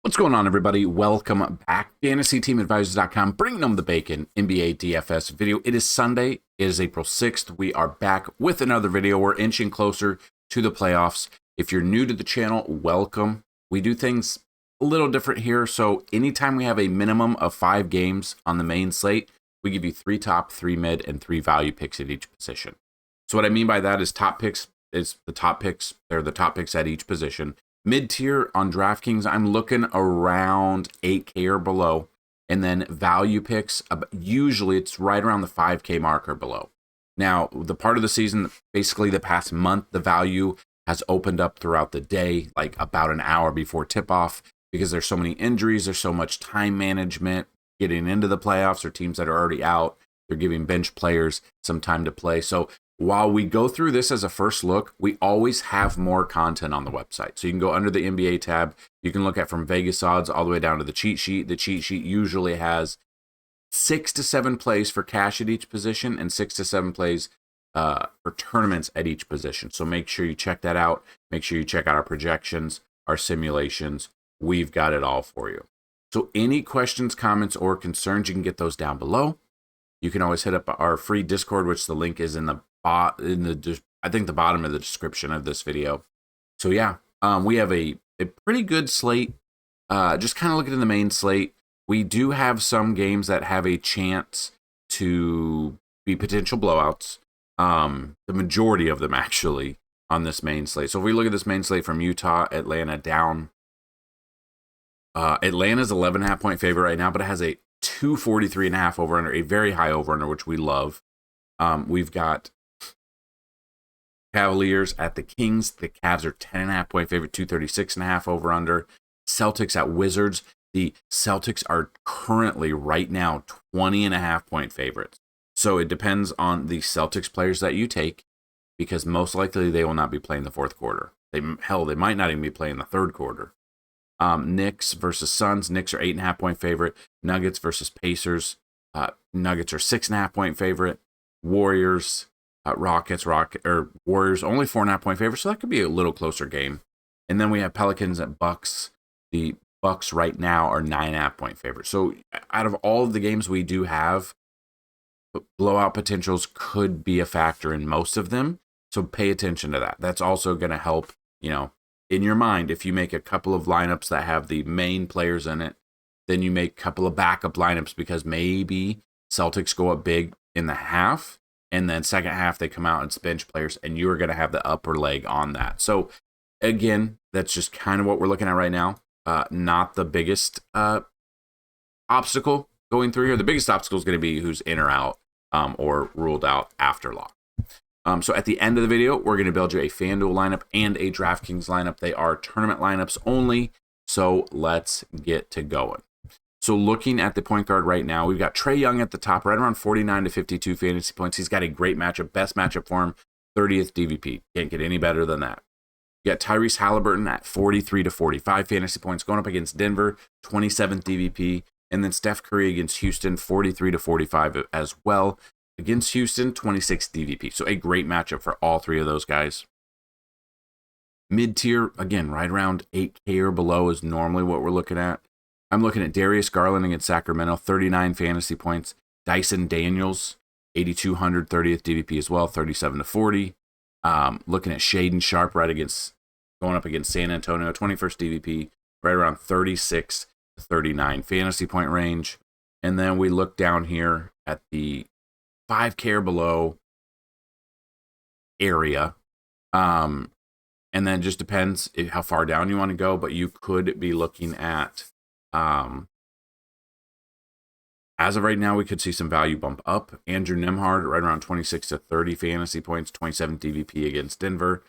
What's going on, everybody? Welcome back. FantasyTeamAdvisors.com, bringing home the bacon, NBA DFS video. It is Sunday. It is April 6th. We are back with another video. We're inching closer to the playoffs. If you're new to the channel, welcome. We do things a little different here. So anytime we have a minimum of 5 games on the main slate, we give you 3 top, 3 mid, and 3 value picks at each position. So what I mean by that is top picks is the top picks. They're the top picks at each position. Mid-tier on DraftKings, I'm looking around 8K or below. And then value picks, usually it's right around the 5K mark or below. Now, the part of the season, basically the past month, the value has opened up throughout the day, like about an hour before tip-off, because there's so many injuries, there's so much time management getting into the playoffs, or teams that are already out. They're giving bench players some time to play. So while we go through this as a first look, we always have more content on the website. So you can go under the NBA tab. You can look at from Vegas odds all the way down to the cheat sheet. The cheat sheet usually has 6 to 7 plays for cash at each position and 6 to 7 plays for tournaments at each position. So make sure you check that out. Make sure you check out our projections, our simulations. We've got it all for you. So any questions, comments, or concerns, you can get those down below. You can always hit up our free Discord, which the link is in the I think the bottom of the description of this video. So yeah, we have a pretty good slate. Just kind of looking at the main slate, we do have some games that have a chance to be potential blowouts. The majority of them actually on this main slate. So if we look at this main slate from Utah, Atlanta down. Atlanta's 11.5 point favorite right now, but it has a 243.5 over under, a very high over under, which we love. We've got Cavaliers at the Kings. The Cavs are 10.5 point favorite, 236.5 over under. Celtics at Wizards. The Celtics are currently right now 20.5 point favorites. So it depends on the Celtics players that you take, because most likely they will not be playing the fourth quarter. They might not even be playing the third quarter. Knicks versus Suns. Knicks are 8.5 point favorite. Nuggets versus Pacers. Nuggets are 6.5 point favorite. Warriors, Warriors only 4.5 point favorite, so that could be a little closer game. And then we have Pelicans at Bucks. The Bucks right now are 9.5 point favorite. So out of all of the games we do have, blowout potentials could be a factor in most of them. So pay attention to that. That's also going to help, in your mind, if you make a couple of lineups that have the main players in it, then you make a couple of backup lineups because maybe Celtics go up big in the half, and then second half they come out and bench players, and you're going to have the upper leg on that. So again, that's just kind of what we're looking at right now. Not the biggest obstacle going through here. The biggest obstacle is going to be who's in or out or ruled out after lock. So at the end of the video, we're going to build you a FanDuel lineup and a DraftKings lineup. They are tournament lineups only, so let's get to going. So looking at the point guard right now, we've got Trae Young at the top, right around 49 to 52 fantasy points. He's got a great matchup, best matchup for him, 30th DVP. Can't get any better than that. You got Tyrese Halliburton at 43 to 45 fantasy points, going up against Denver, 27th DVP. And then Steph Curry against Houston, 43 to 45 as well. Against Houston, 26th DVP. So a great matchup for all three of those guys. Mid-tier, again, right around 8K or below is normally what we're looking at. I'm looking at Darius Garland against Sacramento, 39 fantasy points. Dyson Daniels, 8,200, 30th DVP as well, 37 to 40. Looking at Shaden Sharp going up against San Antonio, 21st DVP, right around 36 to 39 fantasy point range. And then we look down here at the 5K or below area. And then it just depends how far down you want to go, but you could be looking at, as of right now, we could see some value bump up. Andrew Nembhard, right around 26 to 30 fantasy points, 27 DVP against Denver.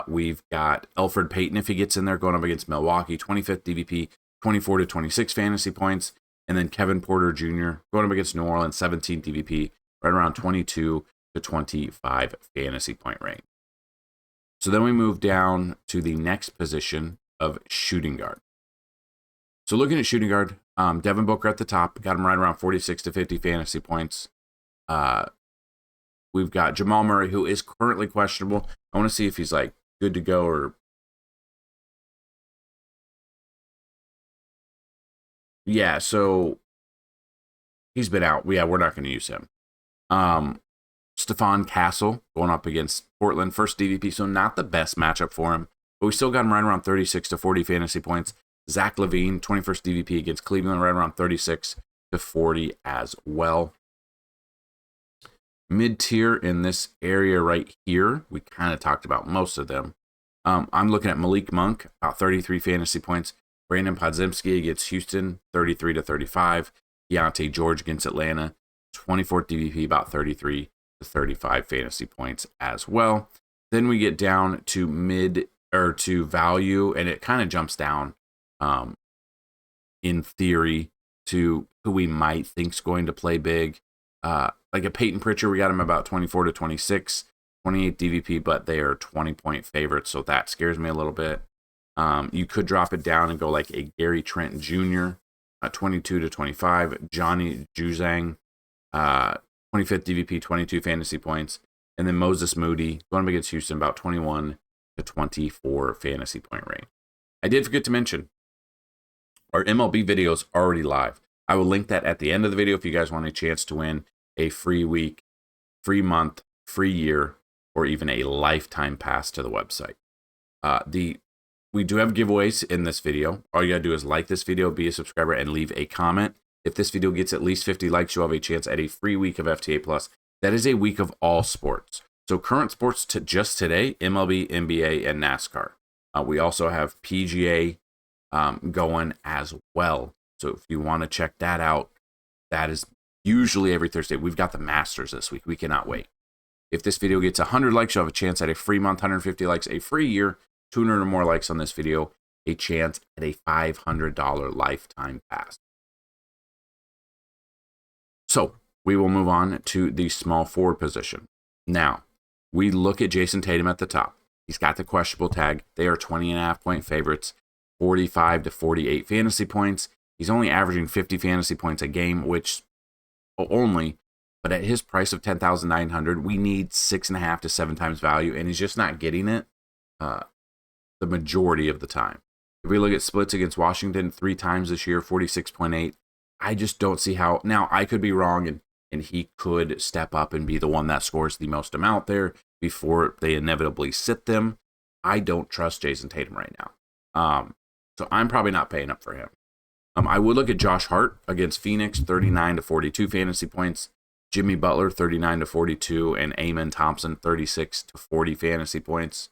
We've got Elfrid Payton, if he gets in there, going up against Milwaukee, 25th DVP, 24 to 26 fantasy points. And then Kevin Porter Jr. going up against New Orleans, 17th DVP, right around 22 to 25 fantasy point range. So then we move down to the next position of shooting guard. So looking at shooting guard, Devin Booker at the top, got him right around 46 to 50 fantasy points. We've got Jamal Murray, who is currently questionable. I want to see if he's good to go or Yeah, so he's been out. Yeah, we're not going to use him. Stephon Castle going up against Portland, first DVP, so not the best matchup for him, but we still got him right around 36 to 40 fantasy points. Zach Levine, 21st DVP against Cleveland, right around 36 to 40 as well. Mid-tier in this area right here, we kind of talked about most of them. I'm looking at Malik Monk, about 33 fantasy points. Brandon Podziemski against Houston, 33 to 35. Deontay George against Atlanta, 24th DVP, about 33 to 35 fantasy points as well. Then we get down to mid or to value, and it kind of jumps down in theory to who we might think is going to play big. Like a Peyton Pritchard, we got him about 24 to 26, 28 DVP, but they are 20-point favorites, so that scares me a little bit. You could drop it down and go like a Gary Trent Jr., 22 to 25, Johnny Juzang, 25th DVP, 22 fantasy points, and then Moses Moody going up against Houston, about 21 to 24 fantasy point range. I did forget to mention our MLB video is already live. I will link that at the end of the video if you guys want a chance to win a free week, free month, free year, or even a lifetime pass to the website. We do have giveaways in this video. All you gotta do is like this video, be a subscriber, and leave a comment. If this video gets at least 50 likes, you'll have a chance at a free week of FTA Plus. That is a week of all sports. So current sports to just today, MLB, NBA, and NASCAR. We also have PGA going as well. So if you want to check that out, that is usually every Thursday. We've got the Masters this week. We cannot wait. If this video gets 100 likes, you'll have a chance at a free month, 150 likes, a free year, 200 or more likes on this video, a chance at a $500 lifetime pass. So we will move on to the small forward position. Now, we look at Jason Tatum at the top. He's got the questionable tag. They are 20.5-point favorites, 45 to 48 fantasy points. He's only averaging 50 fantasy points a game, which only, but at his price of $10,900, we need 6.5 to 7 times value, and he's just not getting it the majority of the time. If we look at splits against Washington 3 times this year, 46.8, I just don't see how. Now, I could be wrong, and he could step up and be the one that scores the most amount there before they inevitably sit them. I don't trust Jason Tatum right now. So I'm probably not paying up for him. I would look at Josh Hart against Phoenix, 39 to 42 fantasy points. Jimmy Butler, 39 to 42, and Amen Thompson, 36 to 40 fantasy points.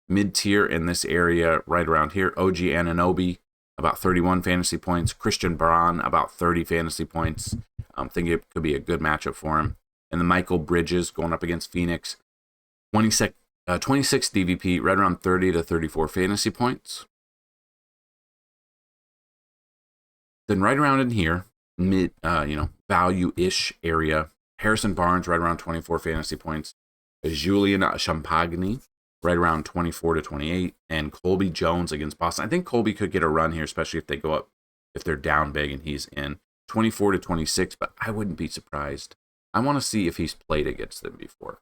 Mid-tier in this area, right around here, OG Anunoby, about 31 fantasy points. Christian Braun, about 30 fantasy points. I'm thinking it could be a good matchup for him. And the Michael Bridges going up against Phoenix, 26 DVP, right around 30 to 34 fantasy points. Then right around in here, mid, value-ish area, Harrison Barnes right around 24 fantasy points, Julian Champagny right around 24 to 28, and Colby Jones against Boston. I think Colby could get a run here, especially if they go up, if they're down big and he's in 24 to 26, but I wouldn't be surprised. I want to see if he's played against them before.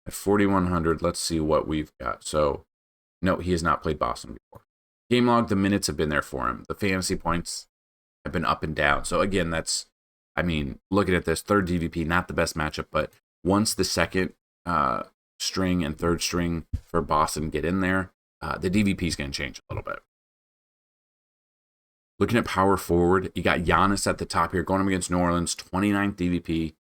At 4,100, let's see what we've got. So, no, he has not played Boston before. Game log, the minutes have been there for him. The fantasy points have been up and down. So, again, looking at this, third DVP, not the best matchup, but once the second string and third string for Boston get in there, the DVP is going to change a little bit. Looking at power forward, you got Giannis at the top here, going up against New Orleans, 29th DVP,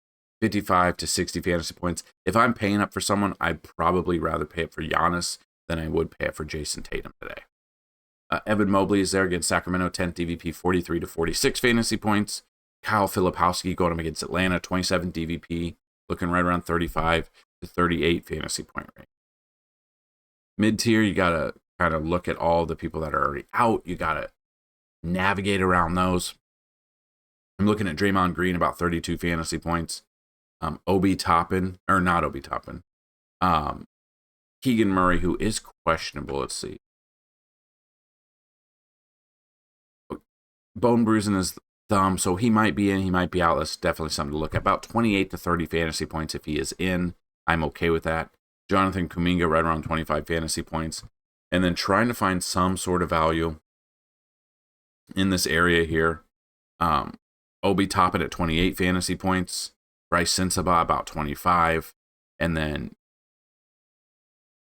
55 to 60 fantasy points. If I'm paying up for someone, I'd probably rather pay it for Giannis than I would pay it for Jason Tatum today. Evan Mobley is there against Sacramento, 10th DVP, 43 to 46 fantasy points. Kyle Filipowski going up against Atlanta, 27 DVP, looking right around 35 to 38 fantasy point range. Mid-tier, you got to kind of look at all the people that are already out. You got to navigate around those. I'm looking at Draymond Green, about 32 fantasy points. Obi Toppin, or not Obi Toppin. Keegan Murray, who is questionable. Let's see. Bone bruising his thumb, so he might be in, he might be out. That's definitely something to look at. About 28 to 30 fantasy points if he is in. I'm okay with that. Jonathan Kuminga right around 25 fantasy points. And then trying to find some sort of value. in this area here. Obi Toppin at 28 fantasy points, Bryce Sensabaugh about 25, and then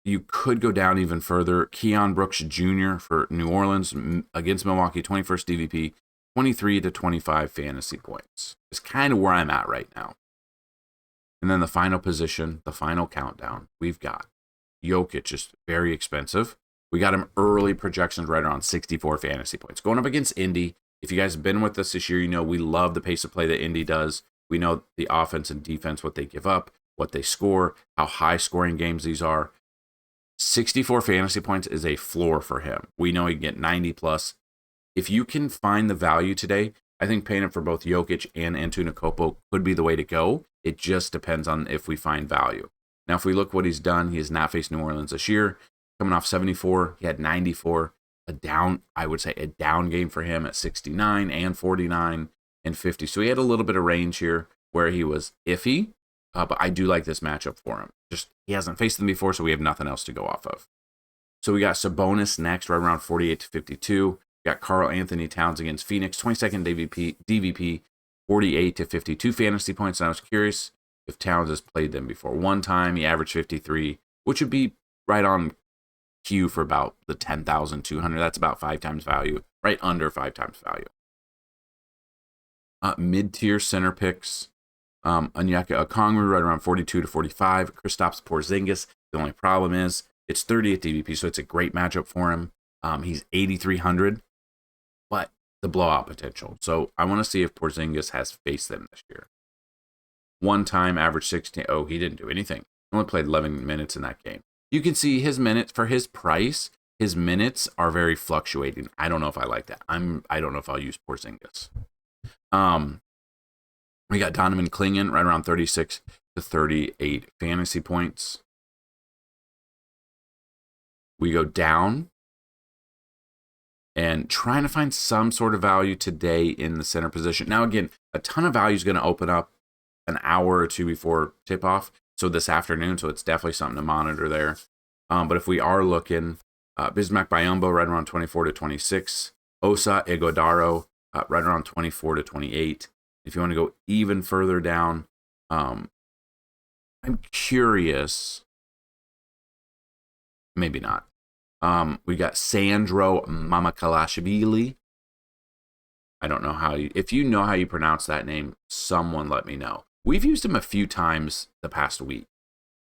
you could go down even further. Keon Brooks Jr. for New Orleans against Milwaukee, 21st DVP, 23 to 25 fantasy points. It's kind of where I'm at right now. And then the final position, the final countdown, we've got Jokic, just very expensive. We got him early projections right around 64 fantasy points. Going up against Indy. If you guys have been with us this year, you know we love the pace of play that Indy does. We know the offense and defense, what they give up, what they score, how high scoring games these are. 64 fantasy points is a floor for him. We know he can get 90 plus. If you can find the value today, I think paying it for both Jokic and Antetokounmpo could be the way to go. It just depends on if we find value. Now, if we look what he's done, he has not faced New Orleans this year. Coming off 74, he had 94. I would say a down game for him at 69 and 49 and 50. So he had a little bit of range here where he was iffy, but I do like this matchup for him. Just he hasn't faced them before, so we have nothing else to go off of. So we got Sabonis next, right around 48 to 52. We got Karl Anthony Towns against Phoenix, 22nd DVP, 48 to 52 fantasy points. And I was curious if Towns has played them before. One time he averaged 53, which would be right on cue for about the 10,200. That's about 5 times value, right under 5 times value. Mid-tier center picks. Onyeka Okongwu right around 42 to 45. Kristaps Porzingis. The only problem is it's 30th DVP, so it's a great matchup for him. He's 8,300, but the blowout potential. So I want to see if Porzingis has faced them this year. One time, average 16. Oh, he didn't do anything. He only played 11 minutes in that game. You can see his minutes for his price. His minutes are very fluctuating. I don't know if I like that. I don't know if I'll use Porzingis. We got Donovan Clingan right around 36 to 38 fantasy points. We go down and trying to find some sort of value today in the center position. Now, again, a ton of value is going to open up an hour or two before tip-off, so this afternoon, so it's definitely something to monitor there. But if we are looking, Bismack Biyombo right around 24 to 26, Osa Ighodaro right around 24 to 28. If you want to go even further down, I'm curious. Maybe not. We got Sandro Mamakalashvili. I don't know if you know how you pronounce that name, someone let me know. We've used him a few times the past week.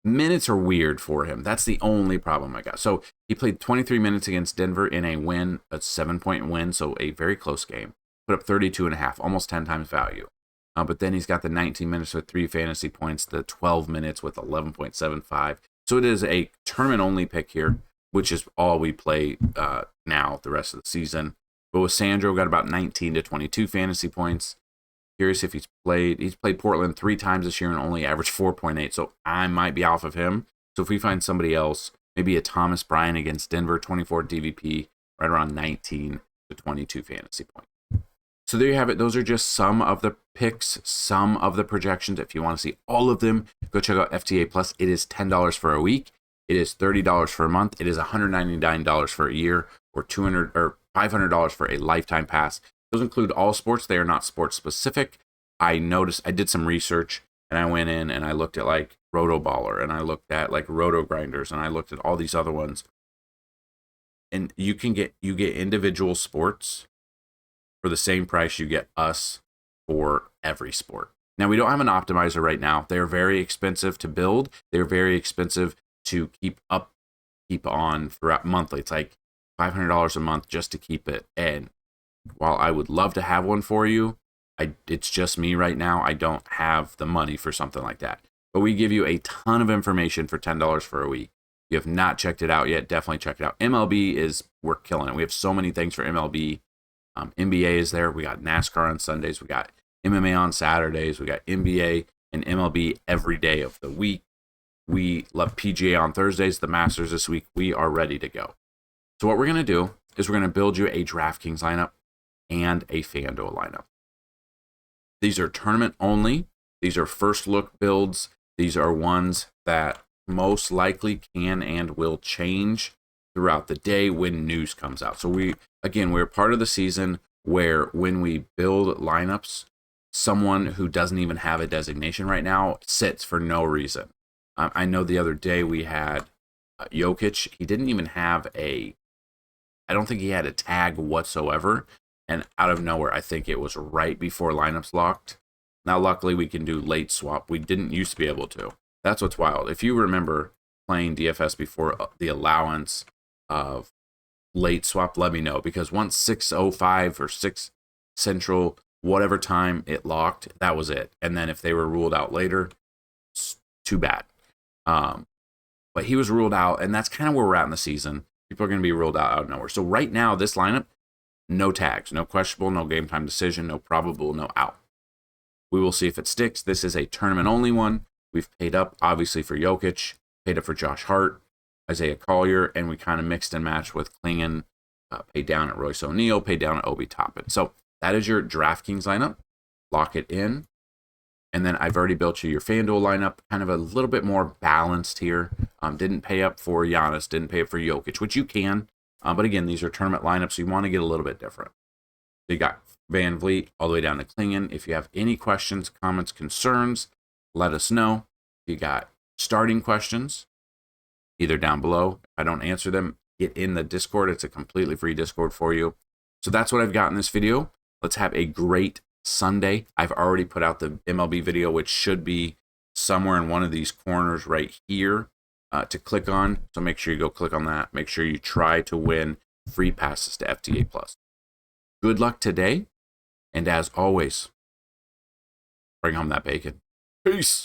Minutes are weird for him. That's the only problem I got. So he played 23 minutes against Denver in a win, a 7-point win, so a very close game. Put up 32.5, almost 10 times value. But then he's got the 19 minutes with 3 fantasy points, the 12 minutes with 11.75. So it is a tournament-only pick here, which is all we play now the rest of the season. But with Sandro, got about 19 to 22 fantasy points. Curious if he's played Portland 3 times this year and only averaged 4.8. So I might be off of him. So if we find somebody else, maybe a Thomas Bryant against Denver, 24 DVP, right around 19 to 22 fantasy points. So there you have it. Those are just some of the picks, some of the projections. If you want to see all of them, go check out FTA Plus. It is $10 for a week. It is $30 for a month. It is $199 for a year, or $200 or $500 for a lifetime pass. Those include all sports. They are not sports specific. I did some research, and I went in and I looked at like Roto Baller, and I looked at like Roto Grinders, and I looked at all these other ones. And you get individual sports for the same price you get us for every sport. Now, we don't have an optimizer right now. They're very expensive to build. They're very expensive to keep on throughout monthly. It's like $500 a month just to keep it. And while I would love to have one for you, it's just me right now. I don't have the money for something like that. But we give you a ton of information for $10 for a week. If you have not checked it out yet, definitely check it out. We're killing it. We have so many things for MLB. NBA is there. We got NASCAR on Sundays. We got MMA on Saturdays. We got NBA and MLB every day of the week. We love PGA on Thursdays, the Masters this week. We are ready to go. So what we're going to do is we're going to build you a DraftKings lineup and a FanDuel lineup. These are tournament only. These are first look builds. These are ones that most likely can and will change throughout the day when news comes out. So we're part of the season. where when we build lineups, someone who doesn't even have a designation right now sits for no reason. I know the other day we had Jokic. He didn't even have I don't think he had a tag whatsoever. And out of nowhere, I think it was right before lineups locked. Now, luckily, we can do late swap. We didn't used to be able to. That's what's wild. If you remember playing DFS before the allowance of late swap, let me know. Because once 6:05 or 6 Central, whatever time it locked, that was it. And then if they were ruled out later, it's too bad. But he was ruled out, and that's kind of where we're at in the season. People are going to be ruled out of nowhere. So right now, this lineup, no tags, no questionable, no game time decision, no probable, no out. We will see if it sticks. This is a tournament-only one. We've paid up, obviously, for Jokic, paid up for Josh Hart, Isaiah Collier, and we kind of mixed and matched with Klingon, paid down at Royce O'Neal, paid down at Obi Toppin. So that is your DraftKings lineup. Lock it in. And then I've already built you your FanDuel lineup, kind of a little bit more balanced here. Didn't pay up for Giannis, didn't pay up for Jokic, which you can. But again, these are tournament lineups, so you want to get a little bit different. So you got Van Vliet all the way down to Klingon. If you have any questions, comments, concerns, let us know. If you got starting questions, either down below. If I don't answer them, get in the Discord. It's a completely free Discord for you. So that's what I've got in this video. Let's have a great Sunday. I've already put out the MLB video, which should be somewhere in one of these corners right here to click on. So make sure you go click on that. Make sure you try to win free passes to FTA Plus. Good luck today. And as always, bring home that bacon. Peace.